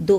2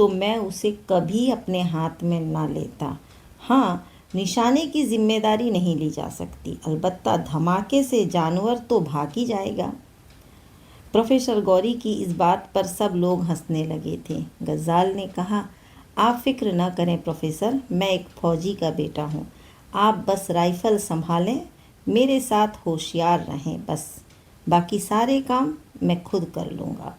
تو میں اسے کبھی اپنے ہاتھ میں نہ لیتا۔ ہاں، نشانے کی ذمہ داری نہیں لی جا سکتی، البتہ دھماکے سے جانور تو بھاگ ہی جائے گا۔ پروفیسر گوری کی اس بات پر سب لوگ ہنسنے لگے تھے۔ غزال نے کہا، آپ فکر نہ کریں پروفیسر، میں ایک فوجی کا بیٹا ہوں، آپ بس رائفل سنبھالیں، میرے ساتھ ہوشیار رہیں، بس باقی سارے کام میں خود کر لوں گا۔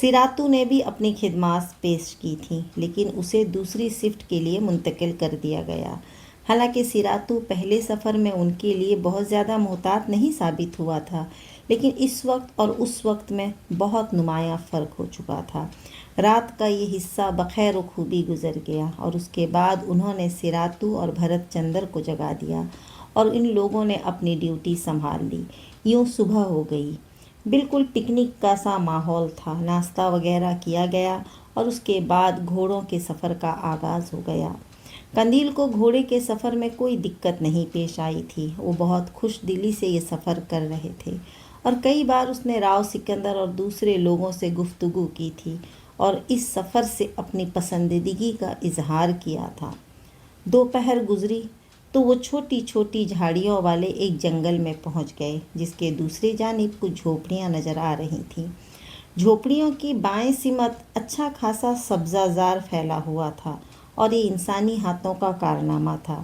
سیراتو نے بھی اپنی خدمات پیش کی تھیں، لیکن اسے دوسری شفٹ کے لیے منتقل کر دیا گیا۔ حالانکہ سیراتو پہلے سفر میں ان کے لیے بہت زیادہ محتاط نہیں ثابت ہوا تھا، لیکن اس وقت اور اس وقت میں بہت نمایاں فرق ہو چکا تھا۔ رات کا یہ حصہ بخیر و خوبی گزر گیا اور اس کے بعد انہوں نے سیراتو اور بھرت چندر کو جگا دیا اور ان لوگوں نے اپنی ڈیوٹی سنبھال لی۔ یوں صبح ہو گئی۔ بالکل پکنک کا سا ماحول تھا، ناشتہ وغیرہ کیا گیا اور اس کے بعد گھوڑوں کے سفر کا آغاز ہو گیا۔ قندیل کو گھوڑے کے سفر میں کوئی دقت نہیں پیش آئی تھی، وہ بہت خوش دلی سے یہ سفر کر رہے تھے اور کئی بار اس نے راؤ سکندر اور دوسرے لوگوں سے گفتگو کی تھی اور اس سفر سے اپنی پسندیدگی کا اظہار کیا تھا۔ دوپہر گزری تو وہ چھوٹی چھوٹی جھاڑیوں والے ایک جنگل میں پہنچ گئے جس کے دوسری جانب کچھ جھوپڑیاں نظر آ رہی تھیں۔ جھوپڑیوں کی بائیں سمت اچھا خاصا سبزہ زار پھیلا ہوا تھا اور یہ انسانی ہاتھوں کا کارنامہ تھا۔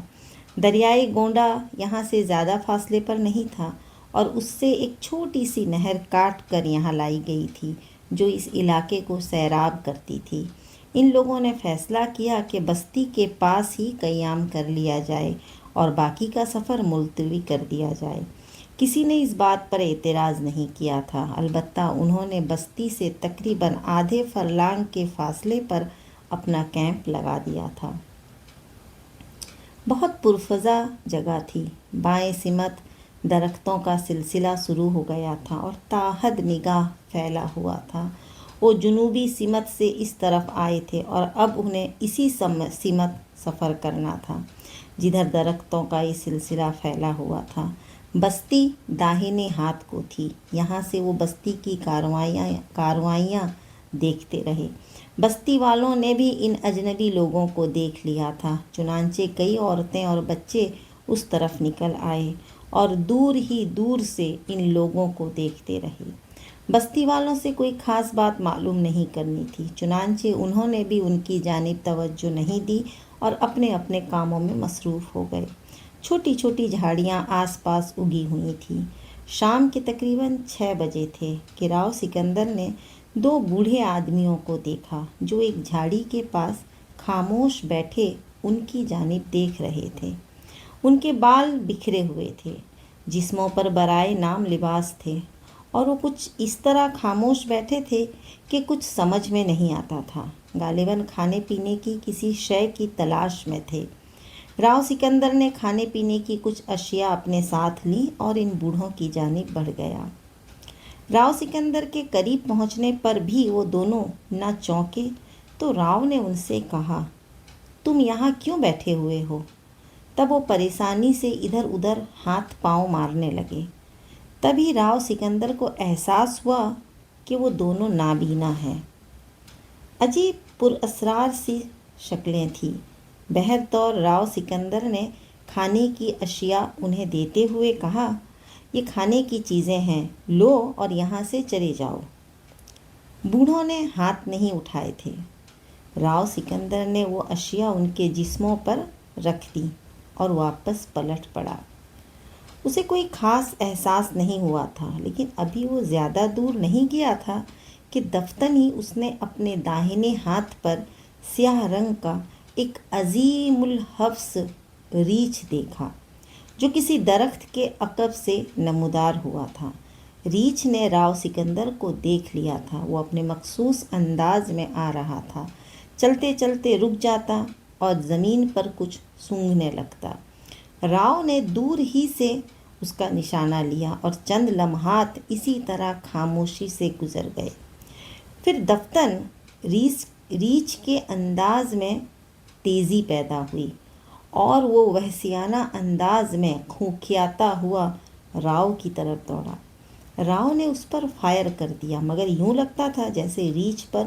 دریائے گونڈا یہاں سے زیادہ فاصلے پر نہیں تھا اور اس سے ایک چھوٹی سی نہر کاٹ کر یہاں لائی گئی تھی جو اس علاقے کو سیراب کرتی تھی۔ ان لوگوں نے فیصلہ کیا کہ بستی کے پاس ہی قیام کر لیا جائے اور باقی کا سفر ملتوی کر دیا جائے۔ کسی نے اس بات پر اعتراض نہیں کیا تھا، البتہ انہوں نے بستی سے تقریباً آدھے فرلانگ کے فاصلے پر اپنا کیمپ لگا دیا تھا۔ بہت پرفضا جگہ تھی، بائیں سمت درختوں کا سلسلہ شروع ہو گیا تھا اور تا حد نگاہ پھیلا ہوا تھا۔ وہ جنوبی سمت سے اس طرف آئے تھے اور اب انہیں اسی سمت سفر کرنا تھا جدھر درختوں کا یہ سلسلہ پھیلا ہوا تھا۔ بستی داہنے ہاتھ کو تھی۔ یہاں سے وہ بستی کی کارروائیاں دیکھتے رہے۔ بستی والوں نے بھی ان اجنبی لوگوں کو دیکھ لیا تھا، چنانچہ کئی عورتیں اور بچے اس طرف نکل آئے اور دور ہی دور سے ان لوگوں کو دیکھتے رہے۔ بستی والوں سے کوئی خاص بات معلوم نہیں کرنی تھی، چنانچہ انہوں نے بھی ان کی جانب توجہ نہیں دی اور اپنے اپنے کاموں میں مصروف ہو گئے۔ چھوٹی چھوٹی جھاڑیاں آس پاس اگی ہوئی تھیں۔ شام کے تقریباً 6 بجے تھے کہ راؤ سکندر نے 2 بوڑھے آدمیوں کو دیکھا جو ایک جھاڑی کے پاس خاموش بیٹھے ان کی جانب دیکھ رہے تھے۔ ان کے بال بکھرے ہوئے تھے، جسموں پر برائے نام لباس تھے اور وہ کچھ اس طرح خاموش بیٹھے تھے کہ کچھ سمجھ میں نہیں آتا تھا۔ غالباً کھانے پینے کی کسی شے کی تلاش میں تھے۔ راؤ سکندر نے کھانے پینے کی کچھ اشیاء اپنے ساتھ لیں اور ان بوڑھوں کی جانب بڑھ گیا۔ راؤ سکندر کے قریب پہنچنے پر بھی وہ دونوں نہ چونکے تو راؤ نے ان سے کہا، تم یہاں کیوں بیٹھے ہوئے ہو؟ تب وہ پریشانی سے ادھر ادھر ہاتھ پاؤں مارنے لگے۔ تبھی راؤ سکندر کو احساس ہوا کہ وہ دونوں نابینا ہیں۔ عجیب پراسرار سی شکلیں تھیں۔ بہرطور راؤ سکندر نے کھانے کی اشیاء انہیں دیتے ہوئے کہا، یہ کھانے کی چیزیں ہیں، لو اور یہاں سے چلے جاؤ۔ بوڑھوں نے ہاتھ نہیں اٹھائے تھے۔ راؤ سکندر نے وہ اشیاء ان کے جسموں پر رکھ دیں اور واپس پلٹ پڑا۔ اسے کوئی خاص احساس نہیں ہوا تھا، لیکن ابھی وہ زیادہ دور نہیں گیا تھا کہ دفتن ہی اس نے اپنے داہنے ہاتھ پر سیاہ رنگ کا ایک عظیم الحفظ ریچھ دیکھا جو کسی درخت کے عقب سے نمودار ہوا تھا۔ ریچھ نے راؤ سکندر کو دیکھ لیا تھا، وہ اپنے مخصوص انداز میں آ رہا تھا، چلتے چلتے رک جاتا اور زمین پر کچھ سونگھنے لگتا۔ راؤ نے دور ہی سے اس کا نشانہ لیا اور چند لمحات اسی طرح خاموشی سے گزر گئے۔ پھر دفتن ریچھ کے انداز میں تیزی پیدا ہوئی اور وہ وحشیانہ انداز میں کھوکھیاتا ہوا راؤ کی طرف دوڑا۔ راؤ نے اس پر فائر کر دیا، مگر یوں لگتا تھا جیسے ریچھ پر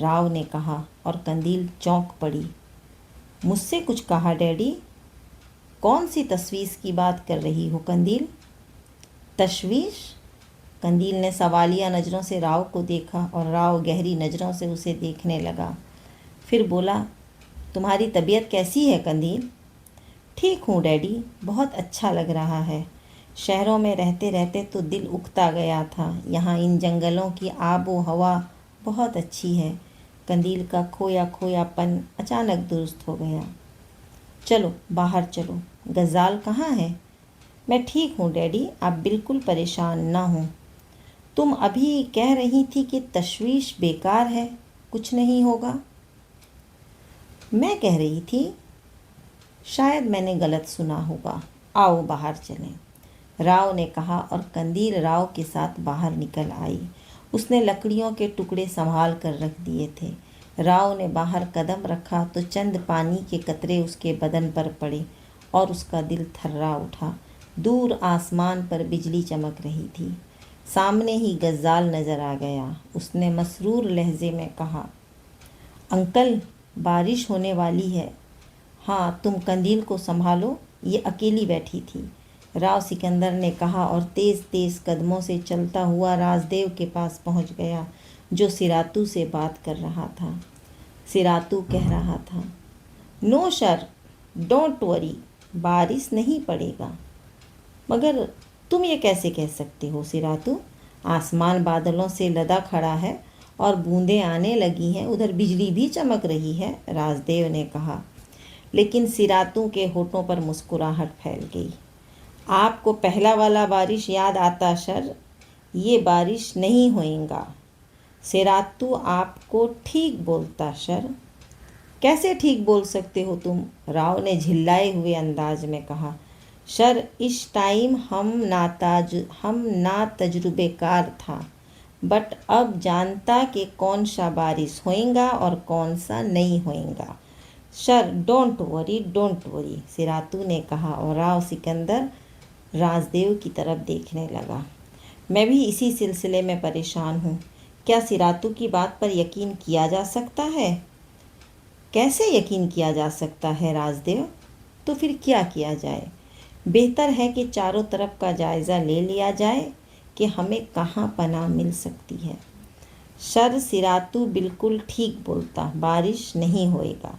راؤ نے کہا اور قندیل چونک پڑی۔ مجھ سے کچھ کہا ڈیڈی؟ کون سی تشویش کی بات کر رہی ہو قندیل؟ تشویش؟ قندیل نے سوالیہ نظروں سے راؤ کو دیکھا اور راؤ گہری نظروں سے اسے دیکھنے لگا۔ پھر بولا، تمہاری طبیعت کیسی ہے قندیل؟ ٹھیک ہوں ڈیڈی، بہت اچھا لگ رہا ہے۔ شہروں میں رہتے رہتے تو دل اکتا گیا تھا، یہاں ان جنگلوں کی آب و ہوا بہت اچھی ہے۔ قندیل کا کھویا کھویا پن اچانک درست ہو گیا۔ چلو باہر چلو، غزال کہاں ہے؟ میں ٹھیک ہوں ڈیڈی، آپ بالکل پریشان نہ ہوں۔ تم ابھی کہہ رہی تھی کہ تشویش بیکار ہے، کچھ نہیں ہوگا۔ میں کہہ رہی تھی؟ شاید میں نے غلط سنا ہوگا، آؤ باہر چلیں، راؤ نے کہا اور قندیل راؤ کے ساتھ باہر نکل آئی۔ اس نے لکڑیوں کے ٹکڑے سنبھال کر رکھ دیے تھے۔ راؤ نے باہر قدم رکھا تو چند پانی کے قطرے اس کے بدن پر پڑے اور اس کا دل تھرا اٹھا۔ دور آسمان پر بجلی چمک رہی تھی۔ سامنے ہی غزال نظر آ گیا۔ اس نے مسرور لہجے میں کہا، انکل بارش ہونے والی ہے۔ ہاں تم قندیل کو سنبھالو، یہ اکیلی بیٹھی تھی، راؤ سکندر نے کہا اور تیز تیز قدموں سے چلتا ہوا رازدیو کے پاس پہنچ گیا، جو سراتو سے بات کر رہا تھا۔ سراتو کہہ رہا تھا، نو سر، ڈونٹ وری، بارش نہیں پڑے گا۔ مگر تم یہ کیسے کہہ سکتے ہو سراتو؟ آسمان بادلوں سے لدا کھڑا ہے اور بوندیں آنے لگی ہیں، ادھر بجلی بھی چمک رہی ہے، رازدیو نے کہا۔ لیکن سراتو کے ہونٹوں پر مسکراہٹ پھیل گئی۔ آپ کو پہلا والا بارش یاد آتا سر، یہ بارش نہیں ہوئے گا۔ سراتو آپ کو ٹھیک بولتا سر۔ کیسے ٹھیک بول سکتے ہو تم؟ راؤ نے جھلائے ہوئے انداز میں کہا، سر اس ٹائم ہم نا تجربے کار تھا، بٹ اب جانتا کہ کون سا بارش ہوئے گا اور کون سا نہیں ہوئے گا۔ سر ڈونٹ وری، سراتو نے کہا اور راؤ سکندر رازدیو کی طرف دیکھنے لگا۔ میں بھی اسی سلسلے میں پریشان ہوں۔ کیا سراتو کی بات پر یقین کیا جا سکتا ہے؟ کیسے یقین کیا جا سکتا ہے رازدیو؟ تو پھر کیا کیا جائے؟ بہتر ہے کہ چاروں طرف کا جائزہ لے لیا جائے کہ ہمیں کہاں پناہ مل سکتی ہے۔ سر سراتو بالکل ٹھیک بولتا، بارش نہیں ہوئے گا،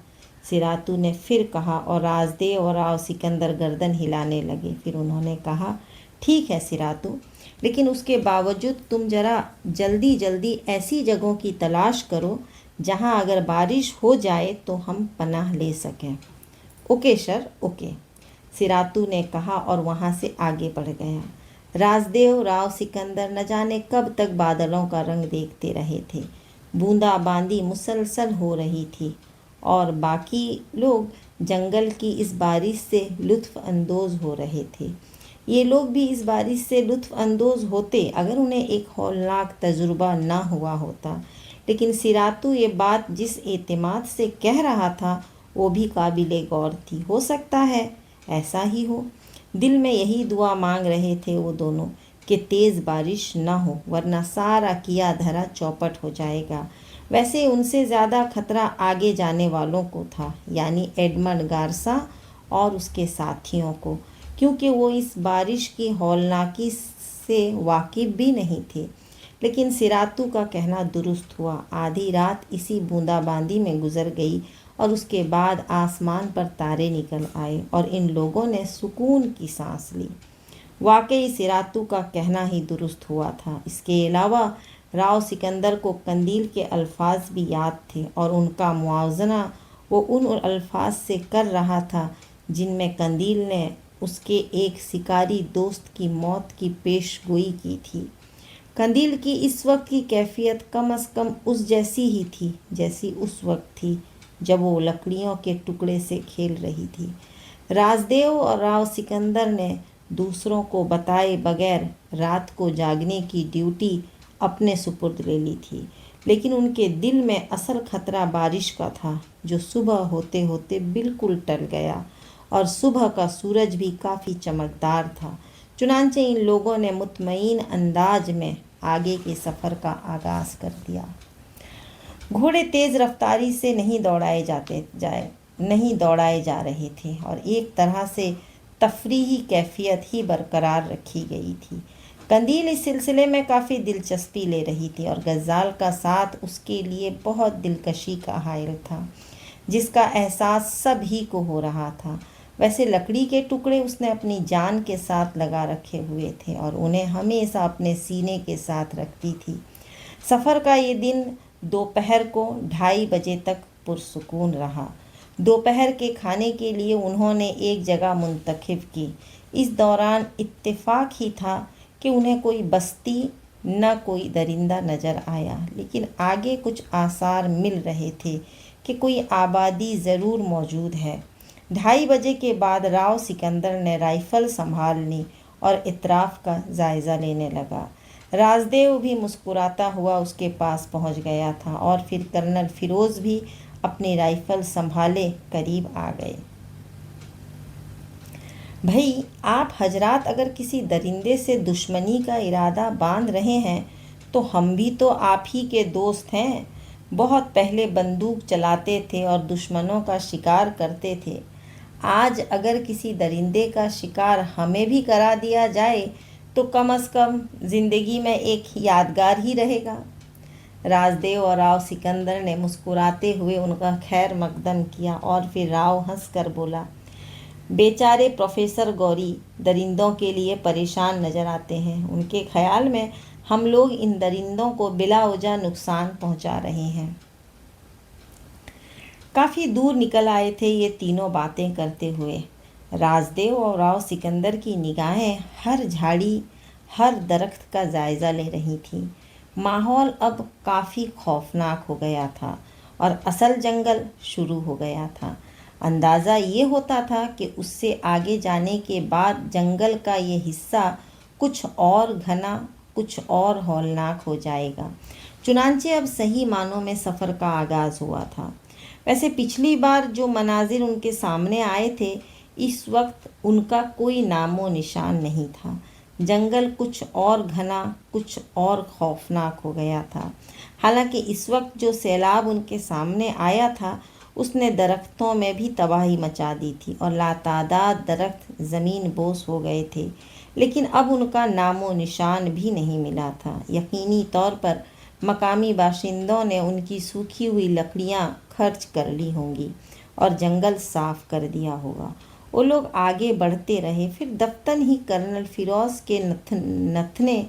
سراتو نے پھر کہا اور رازدیو اور راؤ سکندر گردن ہلانے لگے۔ پھر انہوں نے کہا، ٹھیک ہے سراتو، لیکن اس کے باوجود تم ذرا جلدی ایسی جگہوں کی تلاش کرو جہاں اگر بارش ہو جائے تو ہم پناہ لے سکیں۔ اوکے سر، اوکے، سراتو نے کہا اور وہاں سے آگے بڑھ گیا۔ رازدیو راؤ سکندر نہ جانے کب تک بادلوں کا رنگ دیکھتے رہے تھے۔ بوندا باندی مسلسل ہو رہی تھی اور باقی لوگ جنگل کی اس بارش سے لطف اندوز ہو رہے تھے۔ یہ لوگ بھی اس بارش سے لطف اندوز ہوتے اگر انہیں ایک ہولناک تجربہ نہ ہوا ہوتا، لیکن سراتو یہ بات جس اعتماد سے کہہ رہا تھا وہ بھی قابل غور تھی۔ ہو سکتا ہے ایسا ہی ہو۔ دل میں یہی دعا مانگ رہے تھے وہ دونوں کہ تیز بارش نہ ہو، ورنہ سارا کیا دھرا چوپٹ ہو جائے گا۔ ویسے ان سے زیادہ خطرہ آگے جانے والوں کو تھا، یعنی ایڈمنڈ گارسا اور اس کے ساتھیوں کو، کیونکہ وہ اس بارش کی ہولناکی سے واقف بھی نہیں تھے۔ لیکن سراتو کا کہنا درست ہوا۔ آدھی رات اسی بوندا باندی میں گزر گئی اور اس کے بعد آسمان پر تارے نکل آئے اور ان لوگوں نے سکون کی سانس لی۔ واقعی سراتو کا کہنا ہی درست ہوا تھا۔ اس کے علاوہ راؤ سکندر کو قندیل کے الفاظ بھی یاد تھے اور ان کا موازنہ وہ ان الفاظ سے کر رہا تھا جن میں قندیل نے اس کے ایک شکاری دوست کی موت کی پیش گوئی کی تھی۔ قندیل کی اس وقت کی کیفیت کم از کم اس جیسی ہی تھی جیسی اس وقت تھی جب وہ لکڑیوں کے ٹکڑے سے کھیل رہی تھی۔ رازدیو اور راؤ سکندر نے دوسروں کو بتائے بغیر رات کو جاگنے کی ڈیوٹی اپنے سپرد لے لی تھی، لیکن ان کے دل میں اصل خطرہ بارش کا تھا، جو صبح ہوتے ہوتے بالکل ٹل گیا اور صبح کا سورج بھی کافی چمکدار تھا۔ چنانچہ ان لوگوں نے مطمئن انداز میں آگے کے سفر کا آغاز کر دیا۔ گھوڑے تیز رفتاری سے نہیں دوڑائے جا رہے تھے اور ایک طرح سے تفریحی کیفیت ہی برقرار رکھی گئی تھی۔ قندیل اس سلسلے میں کافی دلچسپی لے رہی تھی اور غزال کا ساتھ اس کے لیے بہت دلکشی کا حائل تھا، جس کا احساس سب ہی کو ہو رہا تھا۔ ویسے لکڑی کے ٹکڑے اس نے اپنی جان کے ساتھ لگا رکھے ہوئے تھے اور انہیں ہمیشہ اپنے سینے کے ساتھ رکھتی تھی۔ سفر کا یہ دن دوپہر کو 2:30 تک پرسکون رہا۔ دوپہر کے کھانے کے لیے انہوں نے ایک جگہ منتخب کی۔ اس دوران اتفاق ہی تھا کہ انہیں کوئی بستی نہ کوئی درندہ نظر آیا، لیکن آگے کچھ آثار مل رہے تھے کہ کوئی آبادی ضرور موجود ہے۔ 2:30 کے بعد راؤ سکندر نے رائفل سنبھال لی اور اطراف کا جائزہ لینے لگا۔ رازدیو بھی مسکراتا ہوا اس کے پاس پہنچ گیا تھا اور پھر کرنل فیروز بھی اپنی رائفل سنبھالے قریب آ گئے۔ بھئی، آپ حضرات اگر کسی درندے سے دشمنی کا ارادہ باندھ رہے ہیں تو ہم بھی تو آپ ہی کے دوست ہیں۔ بہت پہلے بندوق چلاتے تھے اور دشمنوں کا شکار کرتے تھے۔ آج اگر کسی درندے کا شکار ہمیں بھی کرا دیا جائے تو کم از کم زندگی میں ایک یادگار ہی رہے گا۔ رازدیو اور راؤ سکندر نے مسکراتے ہوئے ان کا خیر مقدم کیا اور پھر راؤ ہنس کر بولا، بیچارے پروفیسر گوری درندوں کے لیے پریشان نظر آتے ہیں۔ ان کے خیال میں ہم لوگ ان درندوں کو بلا وجہ نقصان پہنچا رہے ہیں۔ کافی دور نکل آئے تھے یہ تینوں باتیں کرتے ہوئے۔ رازدیو اور راؤ سکندر کی نگاہیں ہر جھاڑی، ہر درخت کا جائزہ لے رہی تھیں۔ ماحول اب کافی خوفناک ہو گیا تھا اور اصل جنگل شروع ہو گیا تھا۔ اندازہ یہ ہوتا تھا کہ اس سے آگے جانے کے بعد جنگل کا یہ حصہ کچھ اور گھنا، کچھ اور ہولناک ہو جائے گا۔ چنانچہ اب صحیح معنوں میں سفر کا آغاز ہوا تھا۔ ویسے پچھلی بار جو مناظر ان کے سامنے آئے تھے، اس وقت ان کا کوئی نام و نشان نہیں تھا۔ جنگل کچھ اور گھنا، کچھ اور خوفناک ہو گیا تھا۔ حالانکہ اس وقت جو سیلاب ان کے سامنے آیا تھا اس نے درختوں میں بھی تباہی مچا دی تھی اور لاتعداد درخت زمین بوس ہو گئے تھے، لیکن اب ان کا نام و نشان بھی نہیں ملا تھا۔ یقینی طور پر مقامی باشندوں نے ان کی سوکھی ہوئی لکڑیاں خرچ کر لی ہوں گی اور جنگل صاف کر دیا ہوگا۔ وہ لوگ آگے بڑھتے رہے، پھر دفتن ہی کرنل فیروز کے نتنے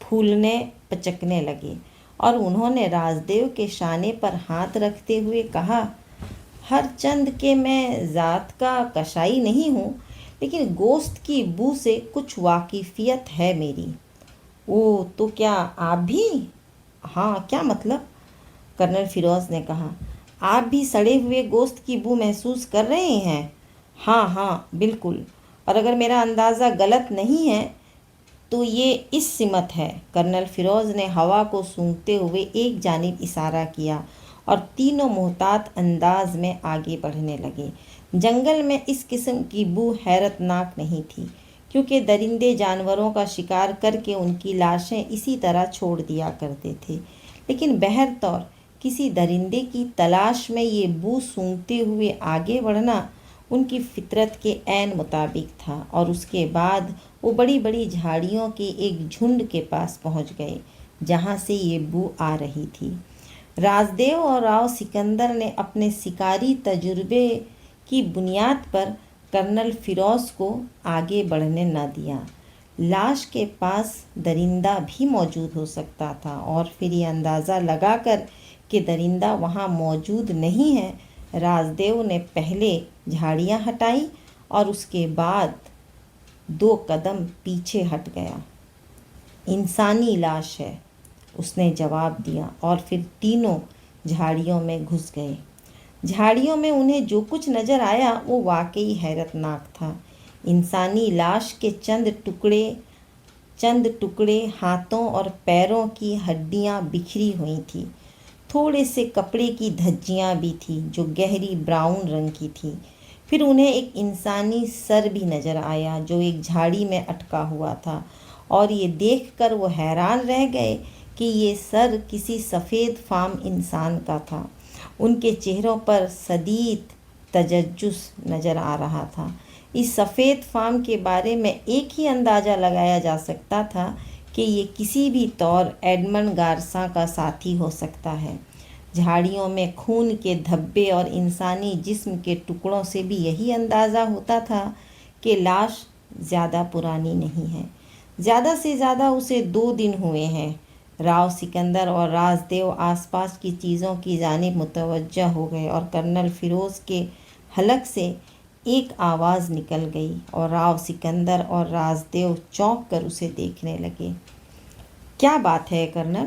پھولنے پچکنے لگے اور انہوں نے رازدیو کے شانے پر ہاتھ رکھتے ہوئے کہا، ہر چند کہ میں ذات کا کشائی نہیں ہوں، لیکن گوشت کی بو سے کچھ واقفیت ہے میری۔ اوہ، تو کیا آپ بھی؟ ہاں، کیا مطلب؟ کرنل فیروز نے کہا، آپ بھی سڑے ہوئے گوشت کی بو محسوس کر رہے ہیں؟ ہاں ہاں، بالکل، اور اگر میرا اندازہ غلط نہیں ہے تو یہ اس سمت ہے۔ کرنل فیروز نے ہوا کو سونگھتے ہوئے ایک جانب اشارہ کیا اور تینوں محتاط انداز میں آگے بڑھنے لگے۔ جنگل میں اس قسم کی بو حیرت ناک نہیں تھی، کیونکہ درندے جانوروں کا شکار کر کے ان کی لاشیں اسی طرح چھوڑ دیا کرتے تھے، لیکن بہرطور کسی درندے کی تلاش میں یہ بو سونگھتے ہوئے آگے بڑھنا ان کی فطرت کے عین مطابق تھا۔ اور اس کے بعد وہ بڑی بڑی جھاڑیوں کے ایک جھنڈ کے پاس پہنچ گئے جہاں سے یہ بو آ رہی تھی۔ رازدیو اور راؤ سکندر نے اپنے شکاری تجربے کی بنیاد پر کرنل فیروز کو آگے بڑھنے نہ دیا۔ لاش کے پاس درندہ بھی موجود ہو سکتا تھا اور پھر یہ اندازہ لگا کر کہ درندہ وہاں موجود نہیں ہے، رازدیو نے پہلے جھاڑیاں ہٹائیں اور اس کے بعد 2 قدم پیچھے ہٹ گیا۔ انسانی لاش ہے، اس نے جواب دیا اور پھر تینوں جھاڑیوں میں گھس گئے۔ جھاڑیوں میں انہیں جو کچھ نظر آیا وہ واقعی حیرت ناک تھا۔ انسانی لاش کے چند ٹکڑے ہاتھوں اور پیروں کی ہڈیاں بکھری ہوئی تھیں۔ تھوڑے سے کپڑے کی دھجیاں بھی تھیں جو گہری براؤن رنگ کی تھیں۔ پھر انہیں ایک انسانی سر بھی نظر آیا جو ایک جھاڑی میں اٹکا ہوا تھا، اور یہ دیکھ کر وہ حیران رہ گئے کہ یہ سر کسی سفید فام انسان کا تھا۔ ان کے چہروں پر شدید تجسس نظر آ رہا تھا۔ اس سفید فام کے بارے میں ایک ہی اندازہ لگایا جا سکتا تھا کہ یہ کسی بھی طور ایڈمنڈ گارساں کا ساتھی ہو سکتا ہے۔ جھاڑیوں میں خون کے دھبے اور انسانی جسم کے ٹکڑوں سے بھی یہی اندازہ ہوتا تھا کہ لاش زیادہ پرانی نہیں ہے۔ زیادہ سے زیادہ اسے 2 دن ہوئے ہیں۔ راؤ سکندر اور رازدیو آس پاس کی چیزوں کی جانب متوجہ ہو گئے اور کرنل فیروز کے حلق سے ایک آواز نکل گئی اور راؤ سکندر اور رازدیو چونک کر اسے دیکھنے لگے۔ کیا بات ہے کرنل؟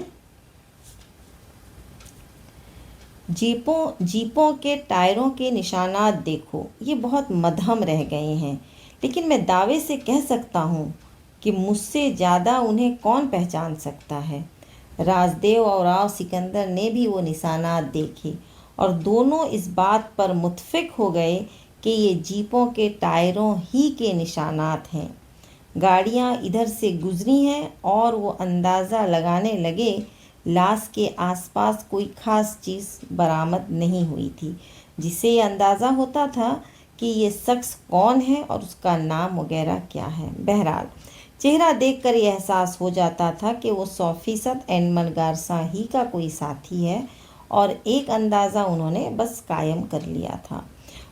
جیپوں کے ٹائروں کے نشانات دیکھو، یہ بہت مدھم رہ گئے ہیں، لیکن میں دعوے سے کہہ سکتا ہوں کہ مجھ سے زیادہ انہیں کون پہچان سکتا ہے۔ رازدیو اور راؤ سکندر نے بھی وہ نشانات دیکھے اور دونوں اس بات پر متفق ہو گئے کہ یہ جیپوں کے ٹائروں ہی کے نشانات ہیں۔ گاڑیاں ادھر سے گزری ہیں اور وہ اندازہ لگانے لگے لاش کے آس پاس کوئی خاص چیز برآمد نہیں ہوئی تھی جس سے یہ اندازہ ہوتا تھا کہ یہ شخص کون ہے اور اس کا نام وغیرہ کیا ہے۔ بہرحال چہرہ دیکھ کر یہ احساس ہو جاتا تھا کہ وہ 100% ایڈمنڈ گارساں ہی کا کوئی ساتھی ہے، اور ایک اندازہ انہوں نے بس قائم کر لیا تھا۔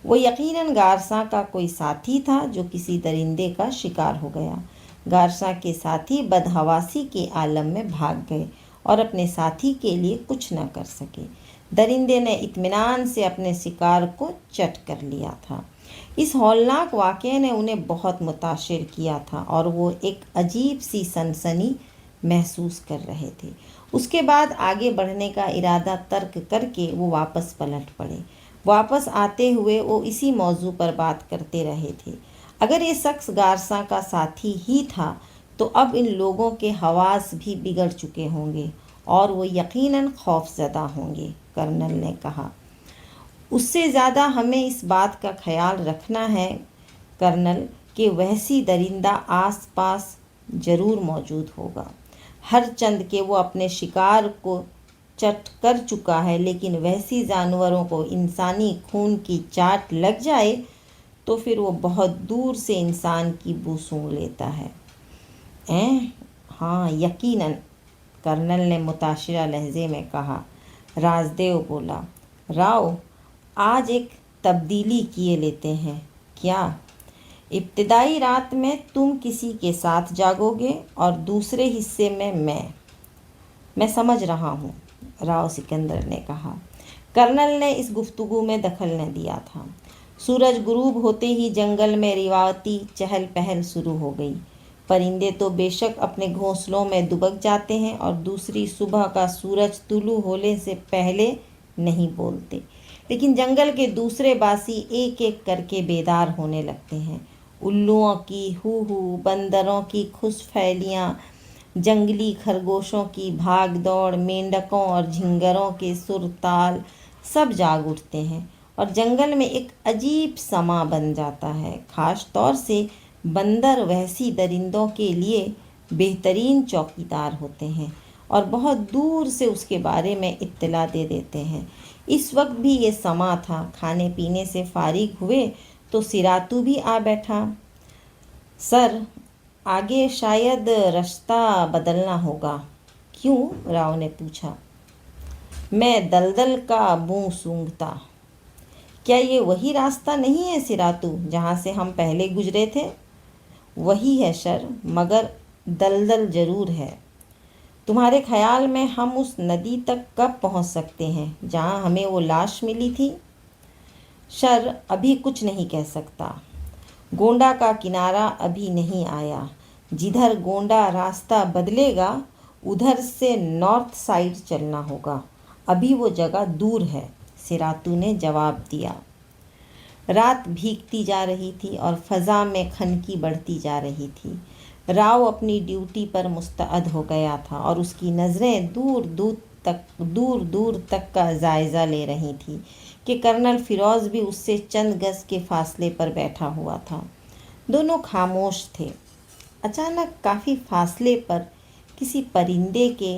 وہ یقیناً گارساں کا کوئی ساتھی تھا جو کسی درندے کا شکار ہو گیا۔ گارساں کے ساتھی بدحواسی کے عالم میں بھاگ گئے اور اپنے ساتھی کے لیے کچھ نہ کر سکے۔ درندے نے اطمینان سے اپنے شکار کو چٹ کر لیا تھا۔ اس ہولناک واقعے نے انہیں بہت متاثر کیا تھا اور وہ ایک عجیب سی سنسنی محسوس کر رہے تھے۔ اس کے بعد آگے بڑھنے کا ارادہ ترک کر کے وہ واپس پلٹ پڑے۔ واپس آتے ہوئے وہ اسی موضوع پر بات کرتے رہے تھے۔ اگر یہ شخص گارساں کا ساتھی ہی تھا تو اب ان لوگوں کے حواس بھی بگڑ چکے ہوں گے اور وہ یقیناً خوف زدہ ہوں گے، کرنل نے کہا۔ اس سے زیادہ ہمیں اس بات کا خیال رکھنا ہے کرنل کہ وحشی درندہ آس پاس ضرور موجود ہوگا۔ ہر چند کہ وہ اپنے شکار کو چٹ کر چکا ہے، لیکن وحشی جانوروں کو انسانی خون کی چاٹ لگ جائے تو پھر وہ بہت دور سے انسان کی بو سونگھ لیتا ہے۔ ہاں یقیناً، کرنل نے متاثرہ لہجے میں کہا۔ رازدیو بولا، راؤ آج ایک تبدیلی کیے لیتے ہیں۔ کیا؟ ابتدائی رات میں تم کسی کے ساتھ جاگو گے اور دوسرے حصے میں سمجھ رہا ہوں، راؤ سکندر نے کہا۔ کرنل نے اس گفتگو میں دخل نہ دیا تھا۔ سورج غروب ہوتے ہی جنگل میں روایتی چہل پہل شروع ہو گئی۔ پرندے تو بے شک اپنے گھونسلوں میں دبک جاتے ہیں اور دوسری صبح کا سورج طلوع ہونے سے پہلے نہیں بولتے، لیکن جنگل کے دوسرے باسی ایک ایک کر کے بیدار ہونے لگتے ہیں۔ الوؤں کی ہو ہو، بندروں کی کھس پھیلیاں، جنگلی خرگوشوں کی بھاگ دوڑ، مینڈکوں اور جھنگروں کے سر تال سب جاگ اٹھتے ہیں اور جنگل میں ایک عجیب سماں بن جاتا ہے۔ خاص طور سے بندر وحشی درندوں کے لیے بہترین چوکیدار ہوتے ہیں اور بہت دور سے اس کے بارے میں اطلاع دے دیتے ہیں۔ اس وقت بھی یہ سماں تھا۔ کھانے پینے سے فارغ ہوئے تو سیراتو بھی آ بیٹھا۔ سر، آگے شاید رستہ بدلنا ہوگا۔ کیوں؟ راؤ نے پوچھا۔ میں دلدل کا بو سونگھتا۔ کیا یہ وہی راستہ نہیں ہے سیراتو جہاں سے ہم پہلے گزرے تھے؟ وہی ہے سر، مگر دلدل ضرور ہے۔ تمہارے خیال میں ہم اس ندی تک کب پہنچ سکتے ہیں جہاں ہمیں وہ لاش ملی تھی؟ سر، ابھی کچھ نہیں کہہ سکتا۔ گونڈا کا کنارہ ابھی نہیں آیا۔ جدھر گونڈا راستہ بدلے گا ادھر سے نارتھ سائڈ چلنا ہوگا۔ ابھی وہ جگہ دور ہے، سیراتو نے جواب دیا۔ رات بھیگتی جا رہی تھی اور فضا میں خنکی بڑھتی جا رہی تھی۔ راؤ اپنی ڈیوٹی پر مستعد ہو گیا تھا اور اس کی نظریں دور دور تک کا جائزہ لے رہی تھیں کہ کرنل فیروز بھی اس سے چند گز کے فاصلے پر بیٹھا ہوا تھا۔ دونوں خاموش تھے۔ اچانک کافی فاصلے پر کسی پرندے کے